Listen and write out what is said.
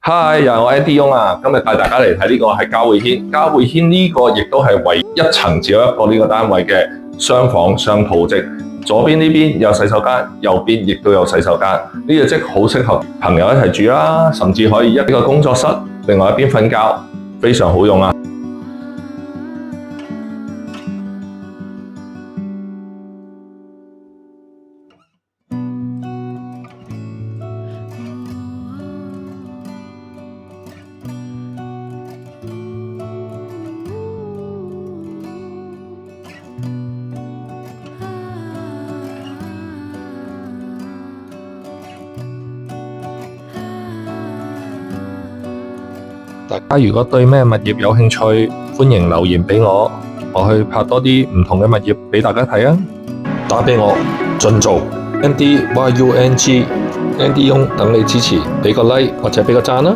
嗨，又係我 Andy 翁啊！今日帶大家嚟睇呢個係交匯軒。交匯軒呢個亦都係唯一層只有一個呢個單位嘅雙房雙套即。左邊呢邊有洗手間，右邊亦都有洗手間。呢個即好適合朋友一齊住啦，甚至可以一個工作室，另外一邊瞓覺，非常好用啊！大家如果對咩物業有興趣，歡迎留言俾我，我去拍多啲唔同嘅物業俾大家睇啊！打俾我，盡做 NDYUNG Andy 翁等你支持，俾個 like 或者俾個讚啦！